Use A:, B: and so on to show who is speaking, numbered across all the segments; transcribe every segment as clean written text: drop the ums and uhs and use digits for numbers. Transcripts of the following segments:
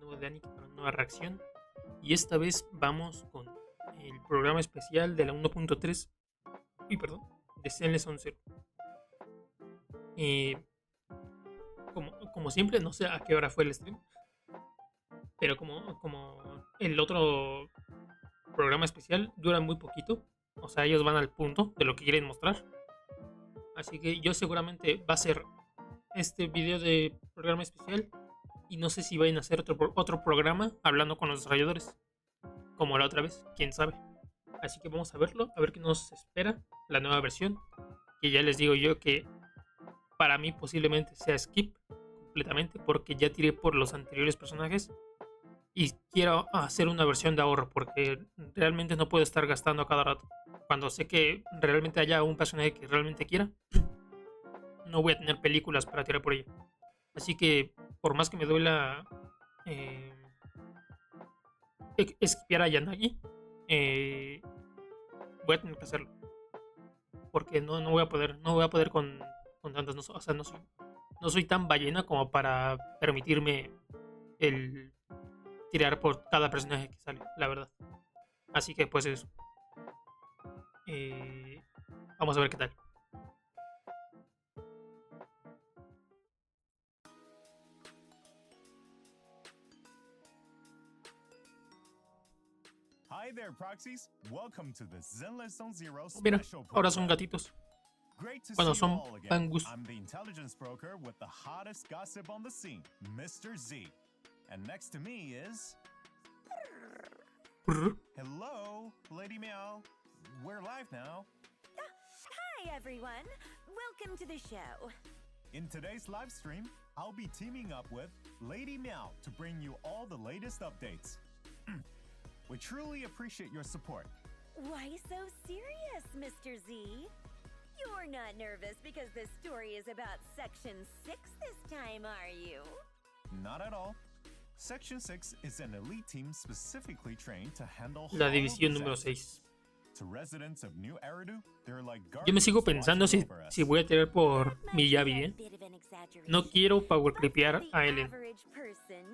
A: nuevo de Aniki para una nueva reacción. Y esta vez vamos con el programa especial de la 1.3. Uy, perdón. De Zenless on Zero. Como siempre, no sé a qué hora fue el stream. Pero como el otro programa especial dura muy poquito. O sea, ellos van al punto de lo que quieren mostrar. Así que yo seguramente va a ser este video de programa especial. Y no sé si vayan a hacer otro programa hablando con los desarrolladores. Como la otra vez, quién sabe. Así que vamos a verlo, a ver qué nos espera la nueva versión. Que ya les digo yo que para mí posiblemente sea skip completamente. Porque ya tiré por los anteriores personajes. Y quiero hacer una versión de ahorro. Porque realmente no puedo estar gastando a cada rato. Cuando sé que realmente haya un personaje que realmente quiera, no voy a tener películas para tirar por ella. Así que por más que me duela esquipear a Yanagi, eh, voy a tener que hacerlo. Porque no voy a poder. No voy a poder con tantas. No, o sea, no soy tan ballena como para permitirme el tirar por cada personaje que sale, la verdad. Así que pues eso. Eh, vamos a ver qué tal.
B: Hi there, proxies. Welcome to the Zenless on Zero
A: Mira,
B: special
A: ahora son
B: program.
A: gatitos.
B: Great to
A: Bueno,
B: see you
A: son
B: all again.
A: pangus.
B: I'm the intelligence broker with the hottest gossip on the scene, Mr. Z. And next to me is... Hello, Lady Meow. We're live now.
C: Hi, everyone. Welcome to the show.
B: In today's live stream, I'll be teaming up with Lady Meow to bring you all the latest updates. We truly appreciate your support.
C: Why so serious, Mr. Z? You're not nervous because the story is about Section 6 this time, are you?
B: Not at all. Section 6 is an elite team specifically trained to handle
A: La división número
B: disasters.
A: 6.
B: To residents of New Eridu, they're like
A: Yo me sigo
B: guardians
A: pensando
B: watching
A: si,
B: over us.
A: si voy a tirar por
C: That might
A: Miyabi,
C: be a
A: ¿eh?
C: bit of an exaggeration,
A: No quiero power
C: but for
A: creepear
C: the
A: a Ellen.
C: average person,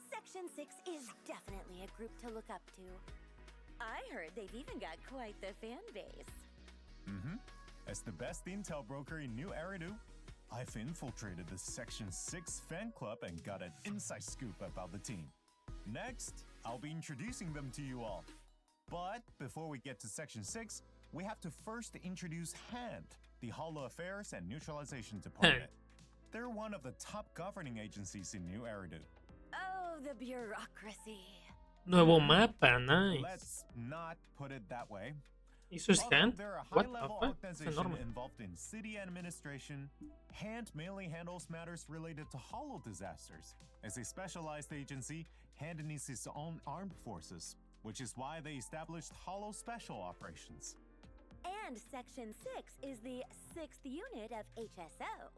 C: Section 6 is definitely a group to look up to. I heard they've even got quite the fan base.
B: As the best intel broker in New Eridu, I've infiltrated the Section 6 fan club and got an inside scoop about the team. Next, I'll be introducing them to you all. But before we get to Section 6, we have to first introduce HAND, the Holo Affairs and Neutralization Department. They're one of the top governing agencies in New Eridu.
C: Oh, the bureaucracy.
A: Nuevo mapa, nice.
B: Let's not put it that way.
A: ¿Eso es
B: Although
A: Hand?
B: they're a
A: What the
B: high-level
A: fuck? Es
B: organization
A: enorme.
B: involved in city administration, HAND mainly handles matters related to Holo disasters. As a specialized agency, HAND needs its own armed forces, which is why they established Holo Special Operations.
C: And Section 6 is the 6th unit of HSO.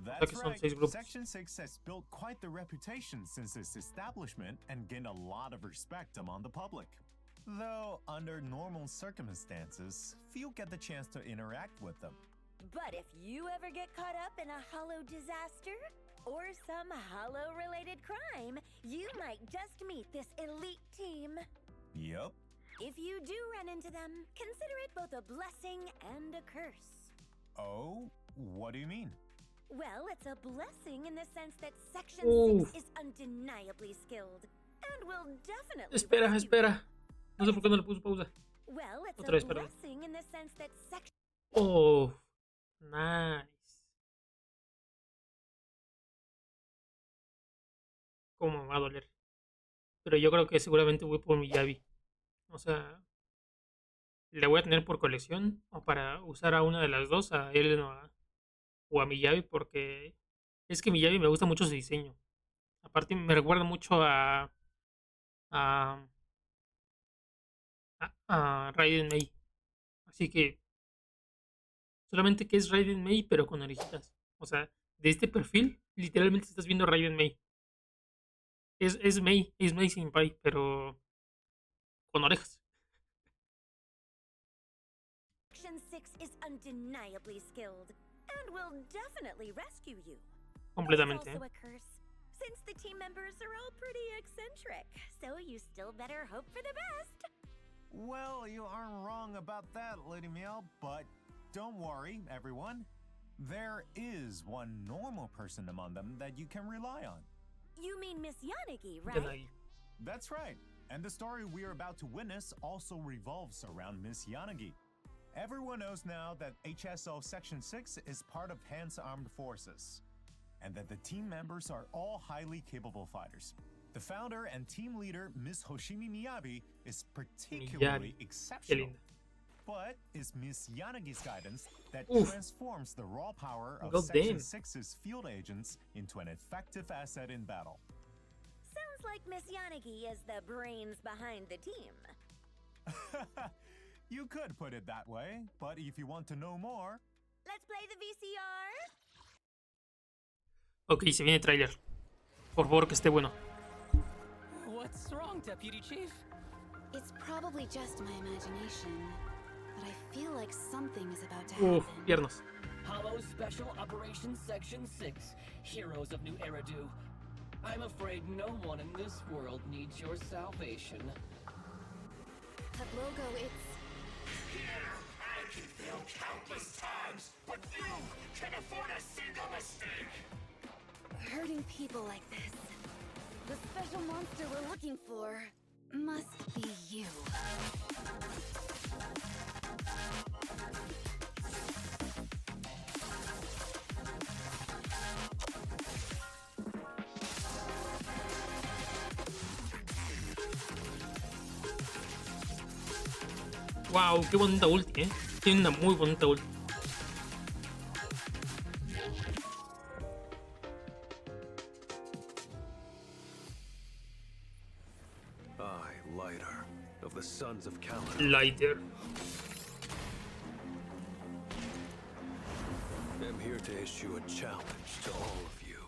B: That's
A: que son
B: right.
A: 6 grupos.
B: Section 6 has built quite the reputation since its establishment and gained a lot of respect among the public. Though, under normal circumstances, few get the chance to interact with them.
C: But if you ever get caught up in a Holo disaster or some Holo-related crime, you might just meet this elite team.
B: Yup.
C: If you do run into them, consider it both a blessing and a curse.
B: Oh, what do you mean?
C: Well, it's a blessing in the sense that Section
A: Oof.
C: 6 is undeniably skilled and will definitely
A: Espera,
C: rescue
A: espera. No sé por qué no le puse pausa.
C: you. Well, it's
A: Otra
C: a
A: vez, perdón.
C: blessing in the sense that Section
A: Oh, nice. Cómo me va a doler. Pero yo creo que seguramente voy por Miyabi. O sea, le voy a tener por colección o para usar a una de las dos, a Ellen o a Miyabi, porque es que Miyabi me gusta mucho su diseño. Aparte me recuerda mucho a, a Raiden Mei. Así que solamente que es Raiden Mei, pero con orejitas. O sea, de este perfil, literalmente estás viendo a Raiden Mei. Es Mei Senpai, pero con orejas.
C: 6 is undeniably skilled and will definitely rescue you. But it's
A: Completamente.
C: also a curse. Since the team members are all pretty eccentric, so you still better hope for the best.
B: Well, you aren't wrong about that, Lady Meow, but don't worry, everyone. There is one normal person among them that you can rely on.
C: You mean Miss Yanagi, right?
A: Yanagi.
B: That's right. And the story we are about to witness also revolves around Miss Yanagi. Everyone knows now that HSO Section 6 is part of Hand's Armed Forces, and that the team members are all highly capable fighters. The founder and team leader, Miss Hoshimi Miyabi, is particularly exceptional. But it's Miss Yanagi's guidance that transforms the raw power of Section 6's field agents into an effective asset in battle.
C: Sounds like Miss Yanagi is the brains behind the team.
B: You could put it that way, but if you want to know more...
C: Let's play the VCR.
A: Ok, se viene el tráiler. Por favor, que esté bueno.
D: What's wrong, Deputy Chief?
E: It's probably just my imagination, but I feel like something is about to happen.
A: Piernas.
D: Hollow Special Operations Section 6, Heroes of New Eridu. I'm afraid no one in this world needs your salvation.
E: That logo, it's...
F: Here, I can fail countless times, but you can afford a single mistake!
E: hurting people like this. The special monster we're looking for must be you.
A: Wow, qué bonita ulti, Tiene una muy bonita ulti.
G: I, Lighter, of the Sons of Calendar,
A: Lighter.
G: am here to issue a challenge to all of you.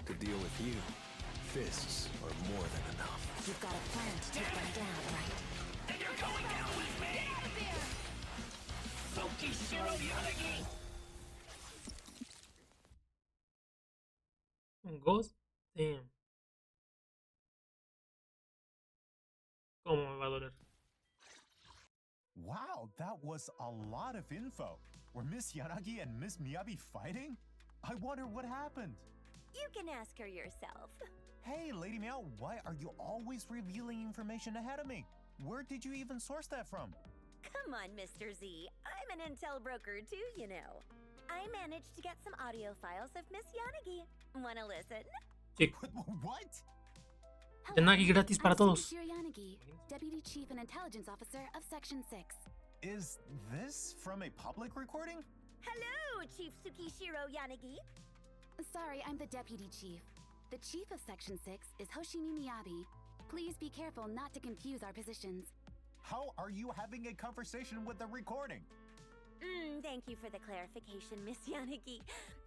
G: To deal with you, fists are more than enough.
E: You've got a plan to take them down, right?
F: And you're going down with me! Sokishiro Yanagi!
A: Ghost. Damn. ¿Cómo me va a doler?
B: Wow, that was a lot of info. Were Miss Yanagi and Miss Miyabi fighting? I wonder what happened.
C: You can ask her yourself.
B: Hey, Lady Meow, why are you always revealing information ahead of me? Where did you even source that from?
C: Come on, Mr. Z. I'm an intel broker too, you know. I managed to get some audio files of Miss Yanagi. Wanna listen?
A: Sí.
B: What?
A: Yanagi gratis para todos.
E: Sukishiro Yanagi, Deputy Chief and Intelligence Officer of Section 6.
B: Is this from a public recording?
C: Hello, Chief Sukishiro Yanagi.
E: Sorry, I'm the Deputy Chief. The Chief of Section 6 is Hoshimi Miyabi. Please be careful not to confuse our positions.
B: How are you having a conversation with the recording?
C: Thank you for the clarification, Miss Yanagi.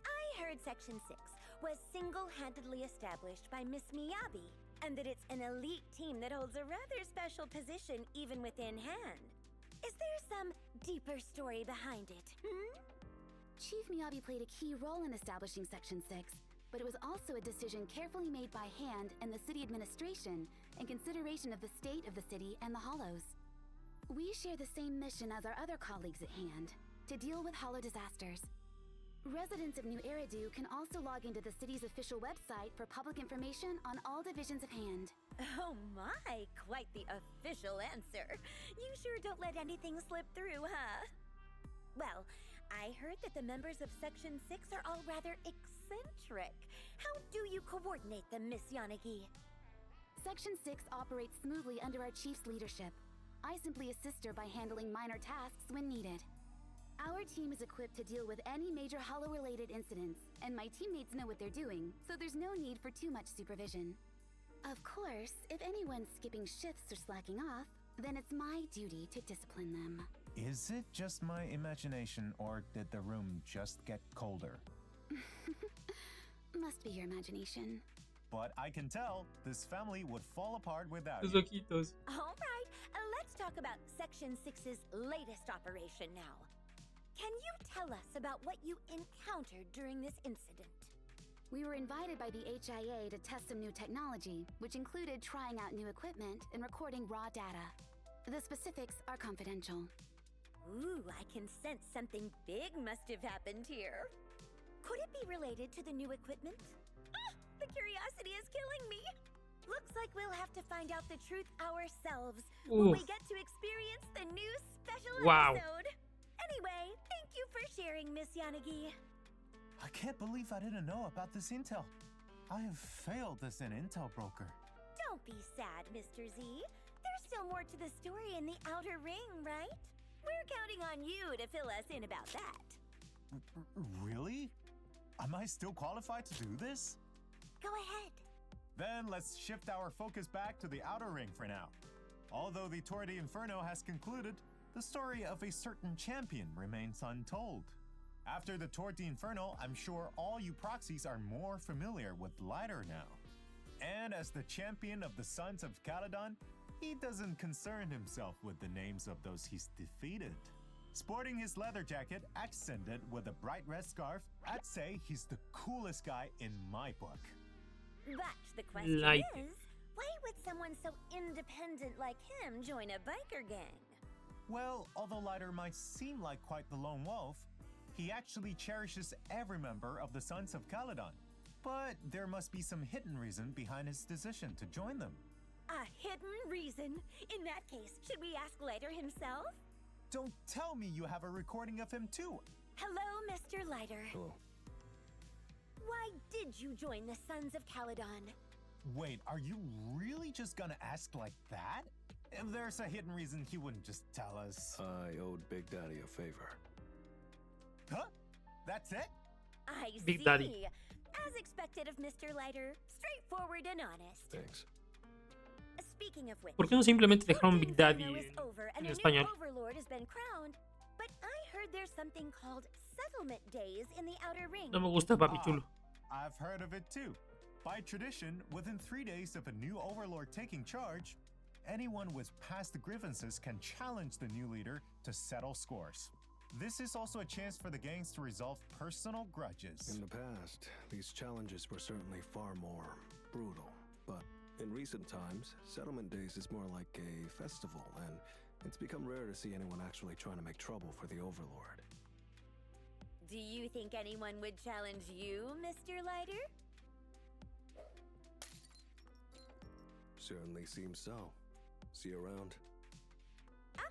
C: I heard Section 6 was single-handedly established by Miss Miyabi, and that it's an elite team that holds a rather special position even within hand. Is there some deeper story behind it,
E: Chief Miyabi played a key role in establishing Section 6, but it was also a decision carefully made by Hand and the city administration in consideration of the state of the city and the Hollows. We share the same mission as our other colleagues at Hand, to deal with Hollow disasters. Residents of New Eridu can also log into the city's official website for public information on all divisions of Hand.
C: Oh my, quite the official answer. You sure don't let anything slip through, huh? Well, I heard that the members of Section 6 are all rather eccentric. How do you coordinate them, Miss Yanagi?
E: Section 6 operates smoothly under our chief's leadership. I simply assist her by handling minor tasks when needed. Our team is equipped to deal with any major Hollow-related incidents, and my teammates know what they're doing, so there's no need for too much supervision. Of course, if anyone's skipping shifts or slacking off, then it's my duty to discipline them.
B: Is it just my imagination, or did the room just get colder?
E: Must be your imagination.
B: But I can tell this family would fall apart without
A: Sus
B: you.
A: ojitos.
C: All right, let's talk about Section 6's latest operation now. Can you tell us about what you encountered during this incident?
E: We were invited by the HIA to test some new technology, which included trying out new equipment and recording raw data. The specifics are confidential.
C: Ooh, I can sense something big must have happened here. Could it be related to the new equipment? Ah, the curiosity is killing me. Looks like we'll have to find out the truth ourselves when we get to experience the new special episode. Anyway, thank you for sharing, Miss Yanagi.
B: I can't believe I didn't know about this intel. I have failed as an intel broker.
C: Don't be sad, Mr. Z. There's still more to the story in the Outer Ring, right? We're counting on you to fill us in about that.
B: Really? Am I still qualified to do this?
C: Go ahead.
B: Then let's shift our focus back to the Outer Ring for now. Although the Tour de Inferno has concluded, the story of a certain champion remains untold. After the Tour de Inferno, I'm sure all you proxies are more familiar with Lighter now. And as the champion of the Sons of Caledon, he doesn't concern himself with the names of those he's defeated. Sporting his leather jacket accented with a bright red scarf, I'd say he's the coolest guy in my book.
C: But the question is, why would someone so independent like him join a biker gang?
B: Well, although Lighter might seem like quite the lone wolf, he actually cherishes every member of the Sons of Caledon. But there must be some hidden reason behind his decision to join them.
C: A hidden reason? In that case, should we ask Lighter himself?
B: Don't tell me you have a recording of him too.
C: Hello, Mr. Lighter.
G: Hello.
C: Why did you join the Sons of Caledon?
B: Wait, are you really just gonna ask like that? If there's a hidden reason, he wouldn't just tell us.
G: I owed Big Daddy a favor.
B: Huh? That's it?
C: I
A: Big
C: see.
A: Daddy.
C: As expected of Mr. Lighter, straightforward and honest.
G: Thanks.
C: Speaking of which,
A: ¿Por qué no simplemente dejaron
C: Tour de
A: Big Daddy
C: Inferno is over and
A: en
C: a new
A: español?
C: overlord has been crowned, but I heard there's something called settlement days in the Outer Ring.
A: No me gusta, papi chulo.
B: I've heard of it too. By tradition, within 3 days of a new overlord taking charge, anyone with past grievances can challenge the new leader to settle scores. This is also a chance for the gangs to resolve personal grudges.
G: In the past, these challenges were certainly far more brutal. But in recent times, Settlement Days is more like a festival, and it's become rare to see anyone actually trying to make trouble for the Overlord.
C: Do you think anyone would challenge you, Mr. Lighter?
G: Certainly seems so. See you around.
C: Ah,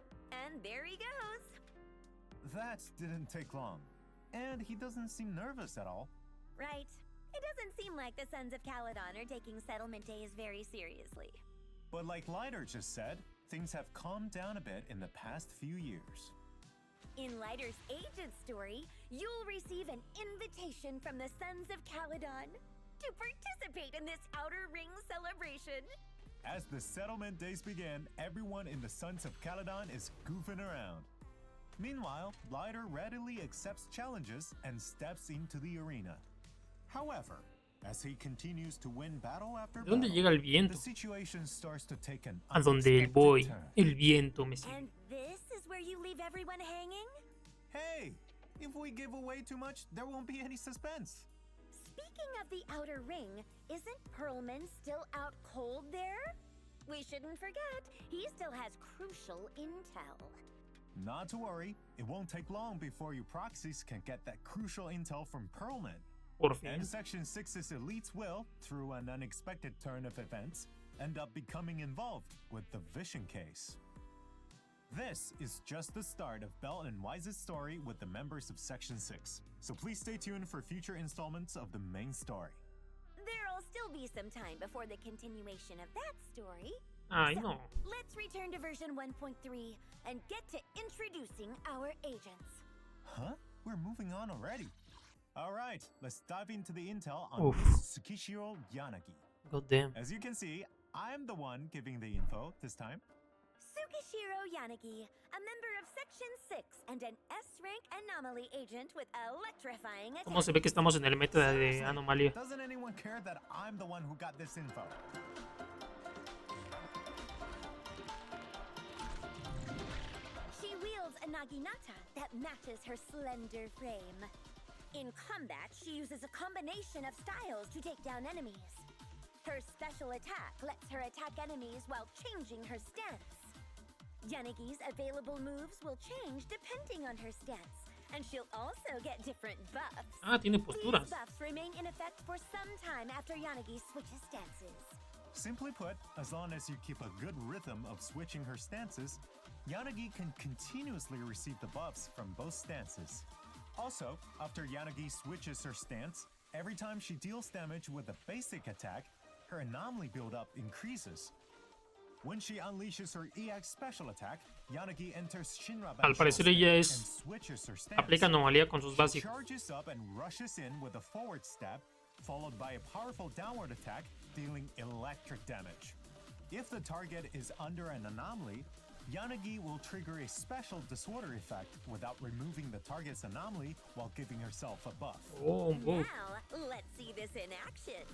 C: and there he goes.
B: That didn't take long. And he doesn't seem nervous at all.
C: Right. It doesn't seem like the Sons of Caledon are taking settlement days very seriously.
B: But like Lighter just said, things have calmed down a bit in the past few years.
C: In Lighter's agent story, you'll receive an invitation from the Sons of Caledon to participate in this Outer Ring celebration.
B: As the settlement days begin, everyone in the Sons of Caledon is goofing around. Meanwhile, Lighter readily accepts challenges and steps into the arena. However, as he continues to win battle after
A: ¿De dónde
B: battle,
A: llega el viento?
B: the situation starts to take an
A: A donde
B: unexpected
A: voy,
B: turn.
A: el viento me sigue.
C: And this is where you leave everyone hanging?
B: Hey, if we give away too much, there won't be any suspense.
C: Speaking of the Outer Ring, isn't Perlman still out cold there? We shouldn't forget, he still has crucial intel.
B: Not to worry, it won't take long before you proxies can get that crucial intel from Perlman.
A: Por fin.
B: And Section 6's elites will, through an unexpected turn of events, end up becoming involved with the Vision case. This is just the start of Bell and Wise's story with the members of Section 6, so please stay tuned for future installments of the main story.
C: There'll still be some time before the continuation of that story.
A: Ay,
C: So,
A: no.
C: let's return to version 1.3 and get to introducing our agents.
B: Huh? We're moving on already. Alright, let's dive into the intel on
A: Oof.
B: Miss Tsukishiro Yanagi.
A: God damn.
B: As you can see, I'm the one giving the info this time.
C: Tsukishiro Yanagi, a member of Section 6 and an S-rank anomaly agent with electrifying
A: ¿Cómo se ve que estamos en el meta de anomalía?
B: Doesn't anyone care that I'm the one who got this info?
C: a naginata that matches her slender frame. In combat, she uses a combination of styles to take down enemies. Her special attack lets her attack enemies while changing her stance. Yanagi's available moves will change depending on her stance, and she'll also get different buffs.
A: Ah, tiene posturas.
C: These buffs remain in effect for some time after Yanagi switches stances.
B: Simply put, as long as you keep a good rhythm of switching her stances, Yanagi can continuously receive the buffs from both stances. Also, after Yanagi switches her stance, every time she deals damage with a basic attack, her anomaly build-up increases. When she unleashes her EX special attack, Yanagi enters Shinra
A: Al parecer ella
B: and
A: es
B: switches her stance.
A: aplica anomalía con sus
B: She
A: básicos.
B: charges up and rushes in with a forward step, followed by a powerful downward attack, dealing electric damage. If the target is under an anomaly, Yanagi will trigger a special disorder effect without removing the target's anomaly while giving herself a buff.
A: Oh, oh.
C: Now, let's see this in action.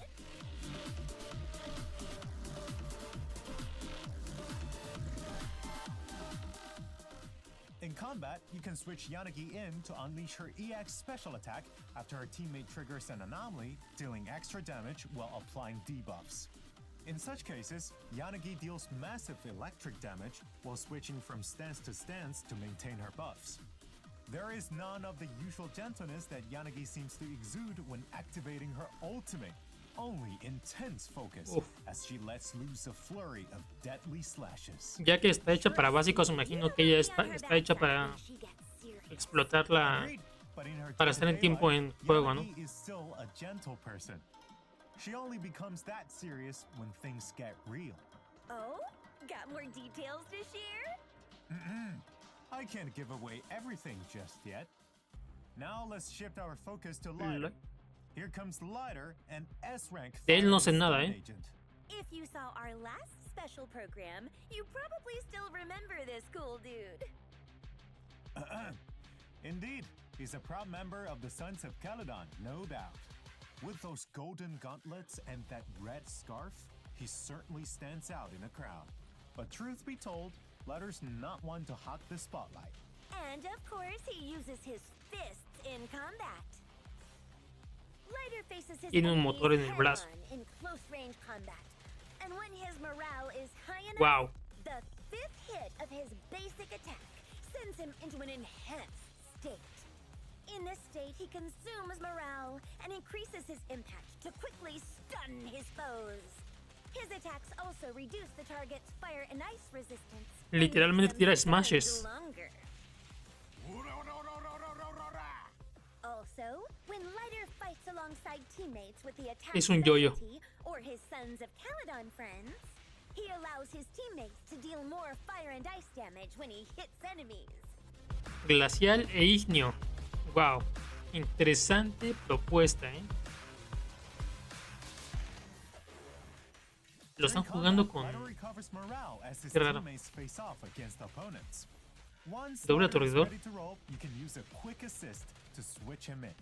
B: In combat, you can switch Yanagi in to unleash her EX special attack after her teammate triggers an anomaly, dealing extra damage while applying debuffs. In such cases, Yanagi deals massive electric damage while switching from stance to stance to maintain her buffs. There is none of the usual gentleness that Yanagi seems to exude when activating her ultimate, only intense focus
A: Uf.
B: as she lets loose a flurry of deadly slashes.
A: Ya que está hecha para básicos, imagino que ella está hecha para explotarla,
B: Agreed, but in her
A: para estar en
B: day-to-day
A: tiempo
B: life,
A: en juego, ¿no?
B: Yanagi is still a gentle person. She only becomes that serious when things get real.
C: Oh, got more details to share?
B: I can't give away everything just yet. Now let's shift our focus to Lighter. Here comes Lighter, an S-rank
A: De él no sé
B: fire
A: nada,
B: stun
A: ¿eh?
B: agent.
C: If you saw our last special program, you probably still remember this cool dude.
B: Indeed, he's a proud member of the Sons of Caledon, no doubt. With those golden gauntlets and that red scarf, he certainly stands out in a crowd. But truth be told, Lighter's not one to hog the spotlight.
C: And of course, he uses his fists in combat. Lighter faces his
A: Tiene un
C: enemies
A: motor en el brazo.
C: head-on in close-range combat. And when his morale is high enough,
A: Wow.
C: the fifth hit of his basic attack sends him into an enhanced state. In this state, he consumes morale and increases his impact to quickly stun his foes. His attacks also reduce the target's fire and ice resistance. and
A: Literalmente
C: makes them
A: tira
C: stun
A: smashes.
C: longer. Also, when Lighter fights alongside teammates with the attack
A: Es un yo-yo.
C: specialty or his Sons of Caledon friends, he allows his teammates to deal more fire and ice damage when he hits enemies.
A: Glacial e ígneo. Wow. Interesante propuesta, ¿eh? Lo están
B: In
A: jugando
B: combat,
A: con
B: Lighter recovers morale as his
A: Qué raro.
B: teammates face off against opponents. Once
A: Doble
B: Lighter is
A: aturdidor.
B: ready to roll, you can use a quick assist to switch him in.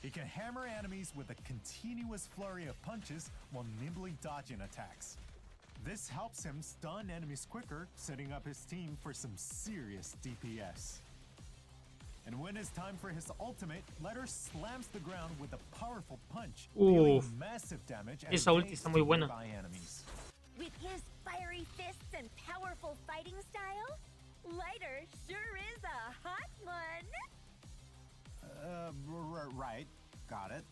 B: He can hammer enemies with a continuous flurry of punches while nimbly dodging attacks. This helps him stun enemies quicker, setting up his team for some serious DPS. And when it's time for his ultimate, Lighter slams the ground with a powerful punch, dealing
A: Uf.
B: massive damage and
A: Esa ulti
B: phase
A: está muy
B: to
A: buena.
B: nearby enemies.
C: With his fiery fists and powerful fighting style, Lighter sure is a hot one.
B: Right. Got it.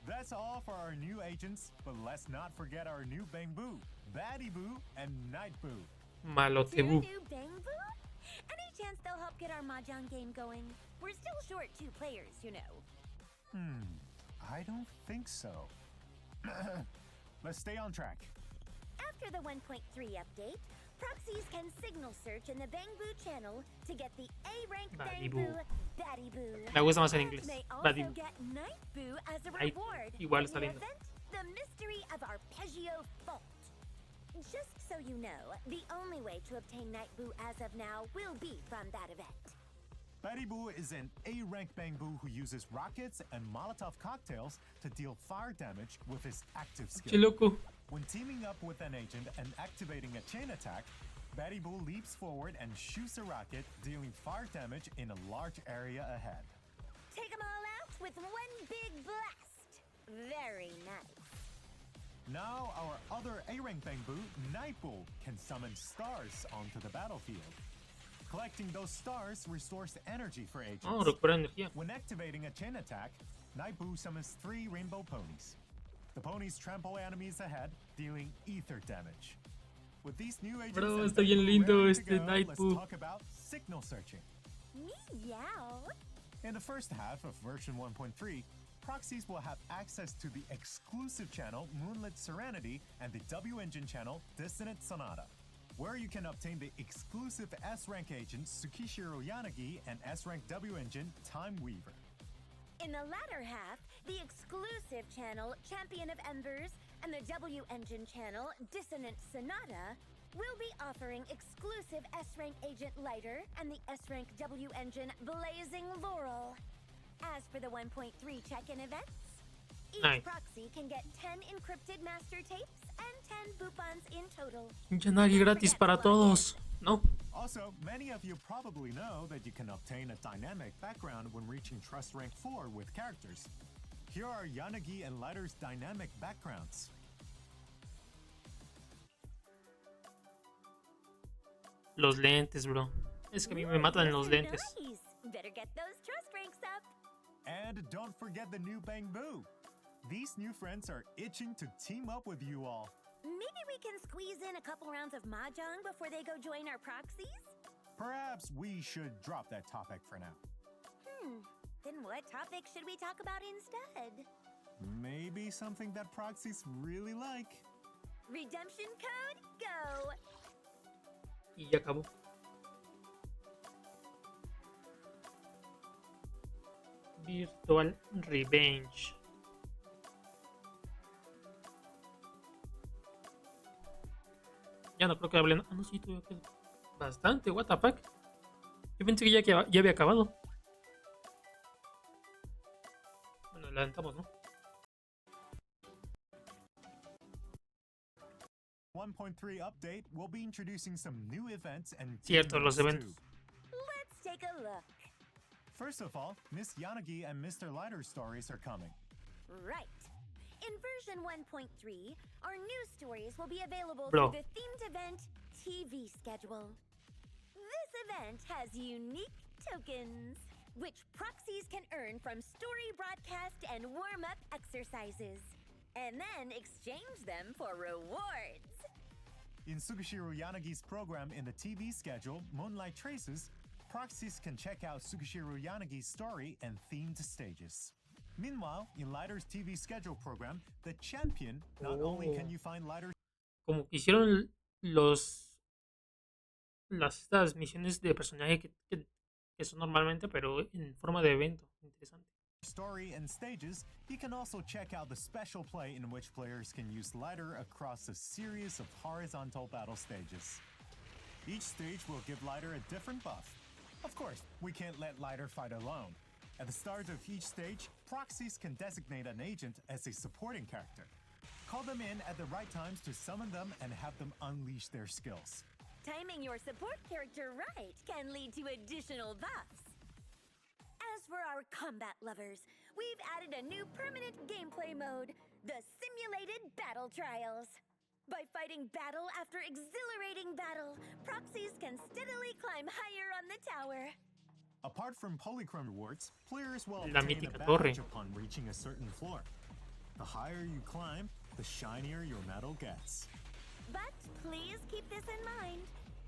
B: That's all for our new agents, but let's not forget our new Bang Boo, Baddie Boo, and Night Boo.
C: Two
A: Malotebu.
C: new Bang Boo? Any chance they'll help get our mahjong game going? We're still short 2 players, you know.
B: I don't think so. Let's stay on track.
C: After the 1.3 update, proxies can signal search in the Bang Boo channel to get the A-rank
A: Baddie
C: Bang
A: Boo.
C: Boo, Baddie Boo.
A: Me gusta más en
C: And
A: inglés.
C: may
A: Baddie
C: also
A: Boo.
C: get Night Boo as a
A: Ay,
C: reward
A: igual
C: in
A: está
C: the
A: lindo.
C: event, The Mystery of Arpeggio Fault. Just so you know, the only way to obtain Night Boo as of now will be from that event.
B: Baddie Boo is an A-rank Bang Boo who uses rockets and Molotov cocktails to deal fire damage with his active
A: Qué
B: skill.
A: loco.
B: When teaming up with an agent and activating a chain attack, Betty Boo leaps forward and shoots a rocket, dealing fire damage in a large area ahead.
C: Take them all out with one big blast. Very nice.
B: Now our other A-rank Bangbu, Nightbull, can summon stars onto the battlefield. Collecting those stars restores energy for agents.
A: Oh, recupera energía.
B: When activating a chain attack, Nightbull summons 3 rainbow ponies. The ponies trample enemies ahead, dealing ether damage. With these new agents
A: Bro,
B: and
A: está bien
B: Bangbu
A: lindo
B: raring to
A: este
B: go,
A: Nightbull.
B: let's talk about signal searching.
C: Meow.
B: In the first half of version 1.3, proxies will have access to the exclusive channel Moonlit Serenity and the W Engine channel Dissonant Sonata, where you can obtain the exclusive S-rank agents Tsukishiro Yanagi and S-rank W Engine Time Weaver.
C: In the latter half, the exclusive channel Champion of Embers and the W Engine channel Dissonant Sonata will be offering exclusive S-rank agent Lighter and the S-rank W Engine Blazing Laurel. As for the 1.3 check-in events, each
A: Nice.
C: proxy can get 10 encrypted master tapes and 10 boopons in total.
A: Yanagi gratis para todos. No.
B: Also, many of you probably know that you can obtain a dynamic background when reaching Trust Rank 4 with characters. Here are Yanagi and Lighter's dynamic backgrounds.
A: Los lentes, bro. Es que a mí me matan los lentes.
C: Nice. Better get those trust ranks up.
B: And don't forget the new Bangbu. These new friends are itching to team up with you all.
C: Maybe we can squeeze in a couple rounds of mahjong before they go join our proxies?
B: Perhaps we should drop that topic for now.
C: Then what topic should we talk about instead?
B: Maybe something that proxies really like.
C: Redemption code, go!
A: Y ya acabó. Virtual Revenge. Ya no creo que hablen. Ah, no, sí, todavía queda bastante. What the fuck. Yo pensé que ya había acabado. Bueno, adelantamos, ¿no?
B: 1.3 update will be introducing some new events and
A: Cierto,
B: team
A: los
B: modes
A: eventos.
B: too.
C: Let's take a look.
B: First of all, Miss Yanagi and Mr. Lighter's stories are coming.
C: Right. In version 1.3, our new stories will be available
A: Bro.
C: through the themed event TV schedule. This event has unique tokens, which proxies can earn from story broadcast and warm-up exercises, and then exchange them for rewards.
B: In Tsukishiro Yanagi's program in the TV schedule, Moonlight Traces, proxies can check out Tsukishiro Yanagi's story and themed stages. Meanwhile, in Lighter's TV schedule program, The Champion, not only can you find Lighter's
A: Como que hicieron estas misiones de personaje que son normalmente, pero en forma de evento. Interesante.
B: story and stages, you can also check out the special play in which players can use Lighter across a series of horizontal battle stages. Each stage will give Lighter a different buff. Of course, we can't let Lighter fight alone. At the start of each stage, proxies can designate an agent as a supporting character. Call them in at the right times to summon them and have them unleash their skills.
C: Timing your support character right can lead to additional buffs. As for our combat lovers, we've added a new permanent gameplay mode, the Simulated Battle Trials. By fighting battle after exhilarating battle, proxies can steadily climb higher on the tower.
B: Apart from polychrome rewards, players will
A: La
B: obtain a
A: mítica torre.
B: badge upon reaching a certain floor. The higher you climb, the shinier your medal gets.
C: But please keep this in mind.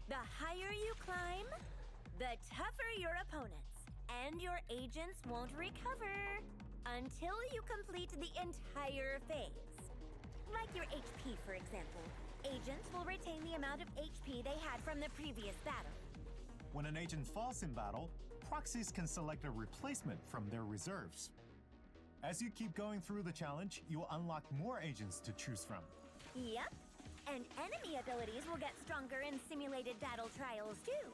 C: The higher you climb, the tougher your opponents. And your agents won't recover until you complete the entire phase. Like your HP, for example. Agents will retain the amount of HP they had from the previous battle.
B: When an agent falls in battle, proxies can select a replacement from their reserves. As you keep going through the challenge, you will unlock more agents to choose from.
C: Yep. And enemy abilities will get stronger in simulated battle trials too.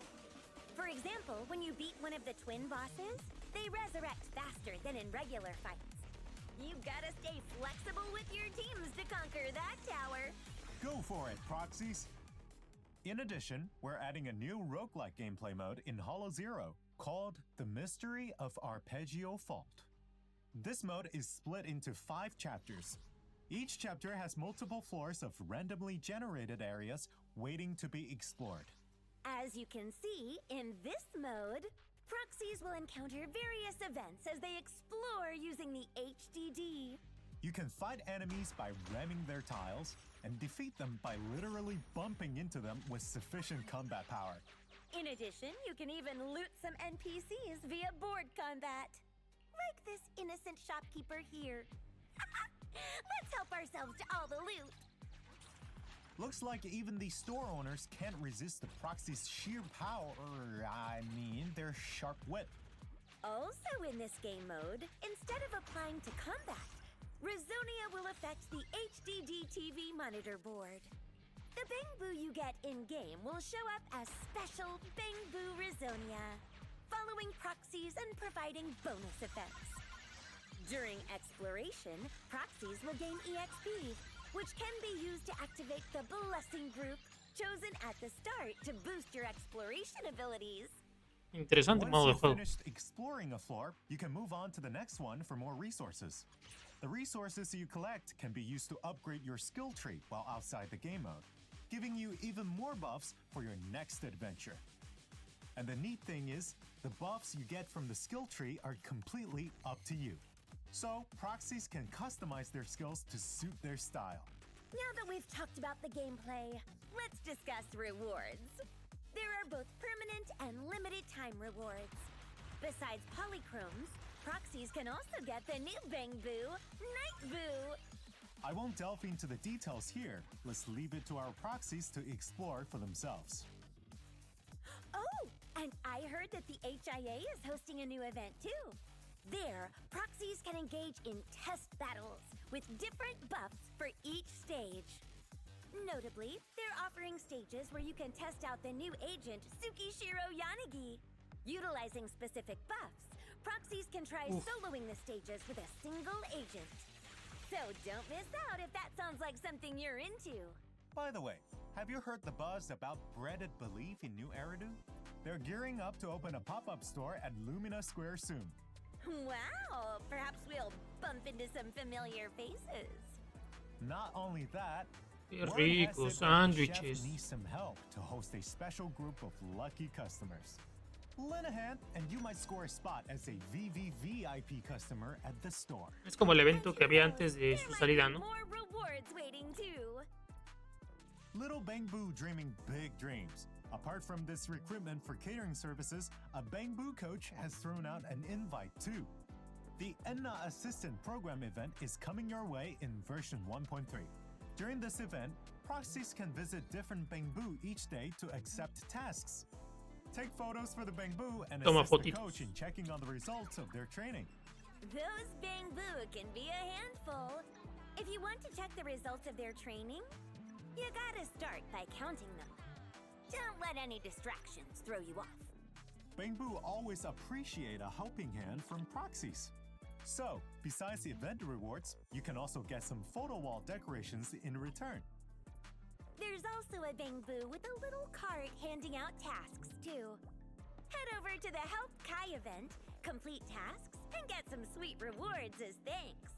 C: For example, when you beat one of the twin bosses, they resurrect faster than in regular fights. You gotta stay flexible with your teams to conquer that tower.
B: Go for it, proxies! In addition, we're adding a new roguelike gameplay mode in Hollow Zero called The Mystery of Arpeggio Fault. This mode is split into 5 chapters. Each chapter has multiple floors of randomly generated areas waiting to be explored.
C: As you can see, in this mode, proxies will encounter various events as they explore using the HDD.
B: You can fight enemies by ramming their tiles and defeat them by literally bumping into them with sufficient combat power.
C: In addition, you can even loot some NPCs via board combat. Like this innocent shopkeeper here. Let's help ourselves to all the loot.
B: Looks like even the store owners can't resist the proxy's sheer power, their sharp wit.
C: Also in this game mode, instead of applying to combat, Rizonia will affect the HDD TV monitor board. The Bang-Boo you get in-game will show up as special Bang-Boo Rizonia, following proxies and providing bonus effects. During exploration, proxies will gain EXP, which can be used to activate the Blessing Group, chosen at the start to boost your exploration abilities.
A: Interesante modo de
B: Once you've
A: juego.
B: finished exploring a floor, you can move on to the next one for more resources. The resources you collect can be used to upgrade your skill tree while outside the game mode, giving you even more buffs for your next adventure. And the neat thing is, the buffs you get from the skill tree are completely up to you. So, proxies can customize their skills to suit their style.
C: Now that we've talked about the gameplay, let's discuss rewards. There are both permanent and limited time rewards. Besides polychromes, proxies can also get the new Bang-Boo, Night Boo.
B: I won't delve into the details here. Let's leave it to our proxies to explore for themselves.
C: Oh, and I heard that the HIA is hosting a new event too. There, proxies can engage in test battles with different buffs for each stage. Notably, they're offering stages where you can test out the new agent, Tsukishiro Yanagi. Utilizing specific buffs, proxies can try soloing the stages with a single agent. So don't miss out if that sounds like something you're into.
B: By the way, have you heard the buzz about Breaded Belief in New Eridu? They're gearing up to open a pop-up store at Lumina Square soon.
C: Wow, perhaps we'll bump into some familiar faces.
B: Not only that,
A: Qué
B: word has
A: rico,
B: it that the chef
A: sándwiches.
B: needs some help to host a special group of lucky customers. Lend a hand, and you might score a spot as a VVVIP customer at the store.
A: Es como el evento que había antes de su salida, ¿no?
C: More rewards waiting too.
B: Little Bang-Boo dreaming big dreams. Apart from this recruitment for catering services, a Bang-Boo coach has thrown out an invite too. The Enna Assistant Program event is coming your way in version 1.3. During this event, proxies can visit different Bang-Boo each day to accept tasks. Take photos for the Bang-Boo and
A: Toma
B: assist the
A: fotitos.
B: coach in checking on the results of their training.
C: Those Bang-Boo can be a handful. If you want to check the results of their training, you gotta start by counting them. Don't let any distractions throw you off.
B: Bang-Boo always appreciate a helping hand from proxies. So, besides the event rewards, you can also get some photo wall decorations in return.
C: There's also a Bang-Boo with a little cart handing out tasks too. Head over to the Help Kai event, complete tasks, and get some sweet rewards as thanks.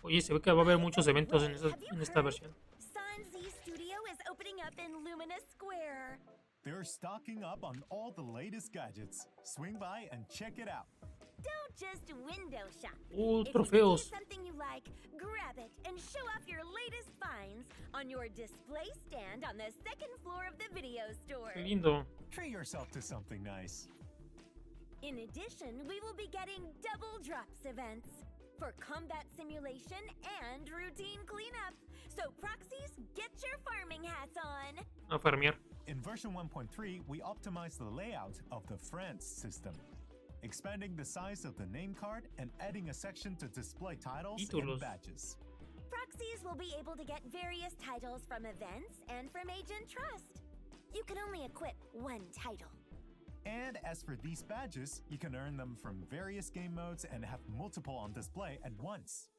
A: Oye, se ve que va a haber muchos eventos en esta versión.
C: San Z Studio is opening up in Lumina Square.
B: They're stocking up on all the latest gadgets. Swing by and check it out.
C: Don't just window shop.
A: Oh,
C: If you
A: trofeos.
C: see something you like, grab it and show off your latest finds on your display stand on the second floor of the video store.
A: Qué lindo.
B: Treat yourself to something nice.
C: In addition, we will be getting double drops events for combat simulation and routine cleanup. So proxies, get your farming hats on.
A: A farmear.
B: In version 1.3, we optimized the layout of the France system, expanding the size of the name card and adding a section to display titles
A: Títulos.
B: and badges.
C: Proxies will be able to get various titles from events and from Agent Trust. You can only equip one title.
B: And as for these badges, you can earn them from various game modes and have multiple on display at once.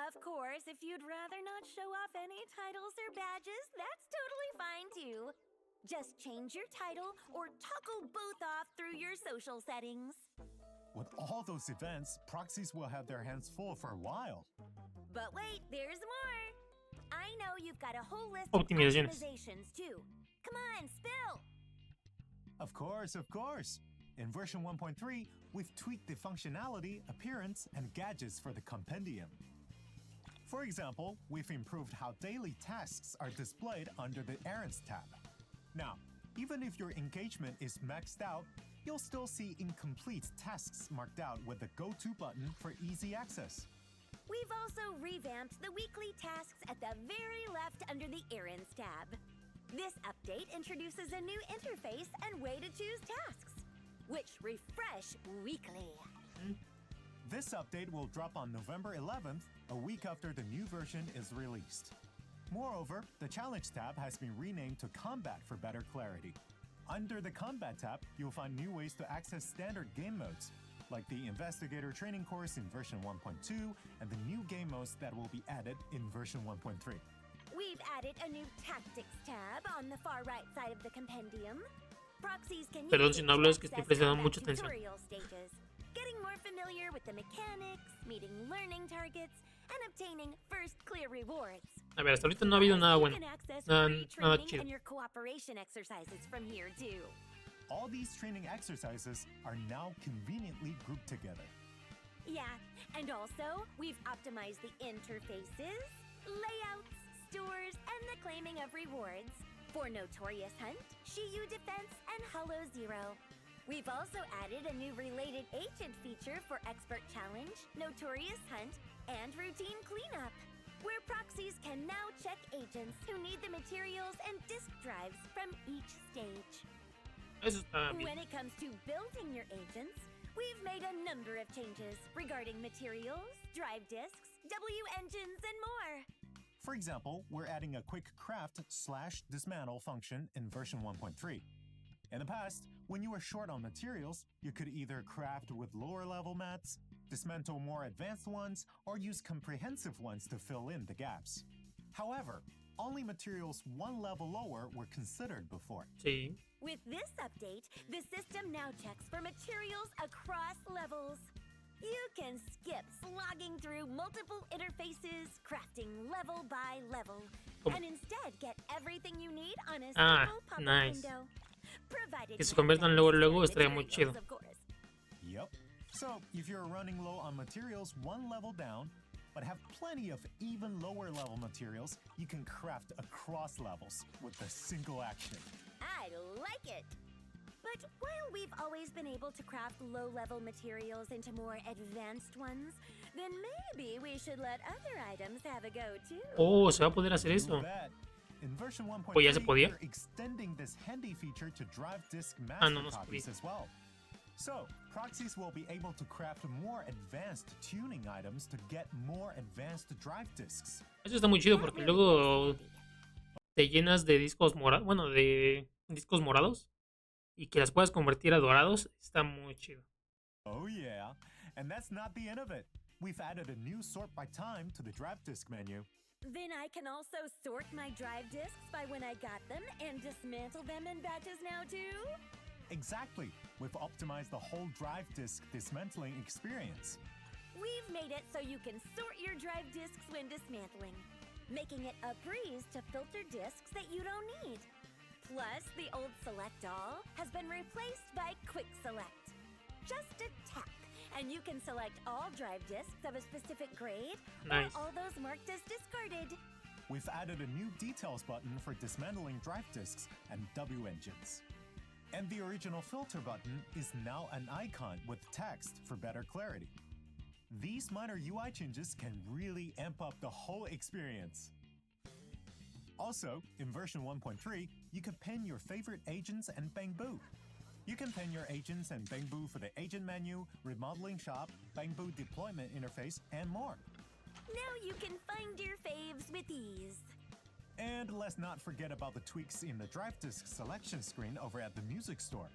C: Of course, if you'd rather not show off any titles or badges, that's totally fine too. Just change your title or toggle both off through your social settings.
B: With all those events, proxies will have their hands full for a while.
C: But wait, there's more. I know you've got a whole list
A: Optimizaciones.
C: of optimizations too. Come on, spill.
B: Of course, of course. In version 1.3, we've tweaked the functionality, appearance, and gadgets for the compendium. For example, we've improved how daily tasks are displayed under the Errands tab. Now, even if your engagement is maxed out, you'll still see incomplete tasks marked out with the Go To button for easy access.
C: We've also revamped the weekly tasks at the very left under the Errands tab. This update introduces a new interface and way to choose tasks, which refresh weekly.
B: This update will drop on November 11th, a week after the new version is released. Moreover, the Challenge tab has been renamed to Combat for better clarity. Under the Combat tab, you'll find new ways to access standard game modes, like the Investigator Training Course in version 1.2 and the new game modes that will be added in version 1.3.
C: We've added a new Tactics tab on the far right side of the compendium. Proxies can
A: Perdón
C: use
A: si
C: it
A: no
C: to
A: hablo, es que
C: access
A: estoy prestando
C: combat
A: mucha atención.
C: tutorial stages, getting more familiar with the mechanics, meeting learning targets, and obtaining first clear rewards.
A: A ver, hasta ahorita no ha habido nada
C: You
A: bueno.
C: can access
A: Nada,
C: free
A: nada
C: training
A: chido.
C: and your cooperation exercises from here too.
B: All these training exercises are now conveniently grouped together.
C: Yeah, and also we've optimized the interfaces, layouts, stores, and the claiming of rewards for Notorious Hunt, Shiyu Defense, and Hollow Zero. We've also added a new related agent feature for Expert Challenge, Notorious Hunt, and Routine Cleanup, where proxies can now check agents who need the materials and disk drives from each stage.
A: Eso está bien.
C: When it comes to building your agents, we've made a number of changes regarding materials, drive disks, W engines, and more.
B: For example, we're adding a quick craft/dismantle function in version 1.3. In the past, when you were short on materials, you could either craft with lower level mats, dismantle more advanced ones, or use comprehensive ones to fill in the gaps. However, only materials one level lower were considered before.
A: Sí.
C: With this update, the system now checks for materials across levels. You can skip slogging through multiple interfaces, crafting level by level, and instead get everything you need on a single pop-up
A: nice.
C: window. Provided
A: Que se
C: you have
A: conviertan luego
C: necessary
A: estaría muy
C: materials,
A: chido.
C: of course.
B: Yep. So, if you're running low on materials one level down, but have plenty of even lower level materials, you can craft across levels with a single action.
C: I like it! But while we've always been able to craft low-level materials into more advanced ones, then maybe we should let other items have a go too.
A: Oh, se va a poder hacer
B: You
A: eso.
B: bet. In version 1.3,
A: Pues ya se podía.
B: we're extending this handy feature to drive disk
A: Ah,
B: master
A: no, no se
B: copies
A: podía.
B: as well. So, proxies will be able to craft more advanced tuning items to get more advanced drive disks.
A: Eso está muy chido
C: That
A: porque
C: really
A: luego
C: is handy.
A: te llenas de discos morados, bueno, de discos morados y que las puedas convertir a dorados. Está muy chido.
B: Oh yeah, and that's not the end of it. We've added a new sort by time to the drive disk menu.
C: Then I can also sort my drive disks by when I got them and dismantle them in batches now too?
B: Exactly. We've optimized the whole drive disk dismantling experience.
C: We've made it so you can sort your drive disks when dismantling, making it a breeze to filter disks that you don't need. Plus, the old Select All has been replaced by Quick Select. Just a tap, and you can select all drive disks of a specific grade,
A: Nice.
C: or all those marked as discarded.
B: We've added a new details button for dismantling drive disks and W engines. And the original filter button is now an icon with text for better clarity. These minor UI changes can really amp up the whole experience. Also, in version 1.3, you can pin your favorite agents and Bangbu. You can pin your agents and Bangbu for the agent menu, remodeling shop, Bangbu deployment interface, and more.
C: Now you can find your faves with ease.
B: And let's not forget about the tweaks in the drive disk selection screen over at the music store.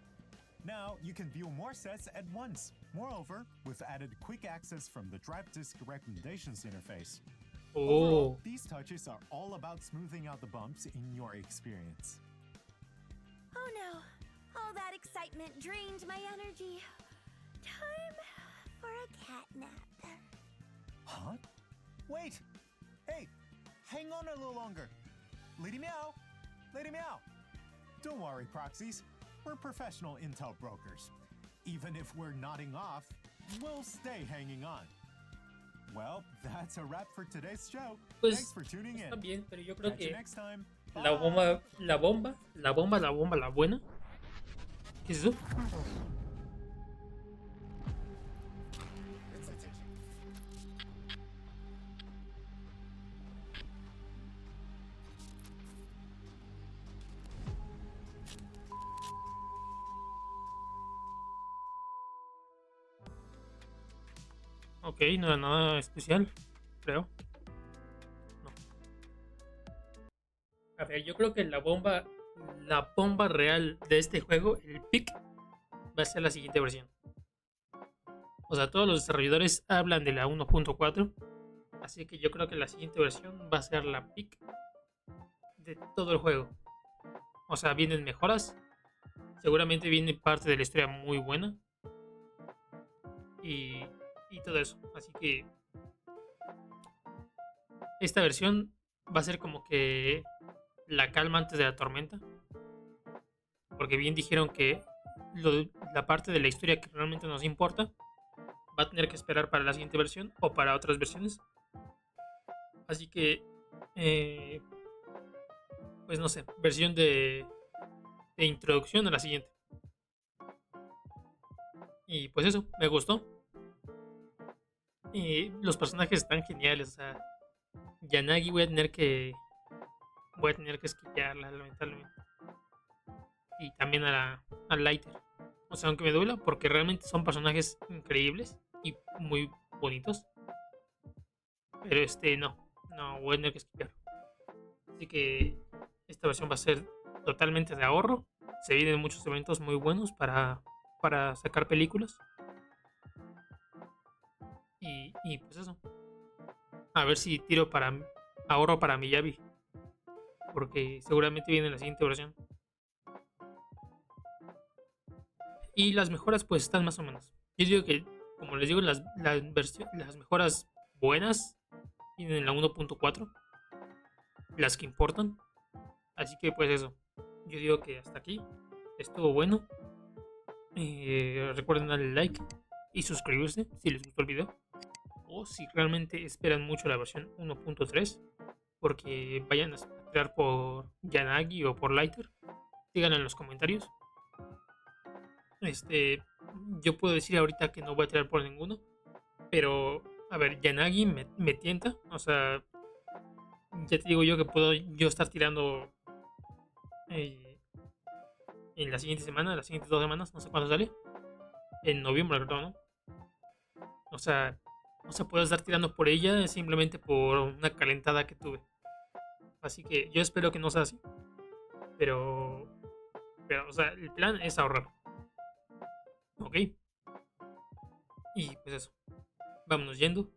B: Now you can view more sets at once. Moreover, we've added quick access from the drive disk recommendations interface. Overall,
A: Oh,
B: these touches are all about smoothing out the bumps in your experience.
C: Oh no. All that excitement drained my energy. Time for a cat nap.
B: Huh? Wait! Hey! Hang on a little longer! Lady Meow! Lady Meow! Don't worry, Proxies. We're professional intel brokers. Even if we're nodding off, we'll stay hanging on. Well, that's a wrap for today's show.
A: Pues
B: Thanks for tuning in.
A: está bien, pero yo creo
B: Catch you
A: que
B: next time.
A: la buena. ¿Qué es eso? Ok, no era nada especial, creo. No. A ver, yo creo que la bomba real de este juego, el pick, va a ser la siguiente versión. O sea, todos los desarrolladores hablan de la 1.4, así que yo creo que la siguiente versión va a ser la pick de todo el juego. O sea, vienen mejoras, seguramente viene parte de la historia muy buena y todo eso. Así que esta versión va a ser como que la calma antes de la tormenta. Porque bien dijeron que la parte de la historia que realmente nos importa va a tener que esperar para la siguiente versión o para otras versiones. Así que, pues no sé, versión de introducción a la siguiente. Y pues eso, me gustó. Y los personajes están geniales. O sea, Yanagi voy a tener que esquipearla, lamentablemente. Y también a Lighter. O sea, aunque me duela, porque realmente son personajes increíbles y muy bonitos. Pero no voy a tener que esquipear. Así que esta versión va a ser totalmente de ahorro. Se vienen muchos eventos muy buenos para sacar películas. Y pues eso. A ver si ahorro para Miyabi. Porque seguramente viene la siguiente versión. Y las mejoras pues están más o menos. Yo digo que, como les digo, las mejoras buenas vienen en la 1.4. Las que importan. Así que pues eso. Yo digo que hasta aquí estuvo bueno. Recuerden darle like y suscribirse si les gustó el video. O si realmente esperan mucho la versión 1.3, porque vayan a tirar por Yanagi o por Lighter, díganlo en los comentarios. Yo puedo decir ahorita que no voy a tirar por ninguno, pero a ver, Yanagi me tienta. O sea, ya te digo yo que puedo yo estar tirando en la siguiente semana, las siguientes 2 semanas, no sé cuándo sale. En noviembre, creo, ¿no? O sea, puedo estar tirando por ella simplemente por una calentada que tuve. Así que yo espero que no sea así. Pero o sea, el plan es ahorrar. ¿Ok? Y pues eso. Vámonos yendo.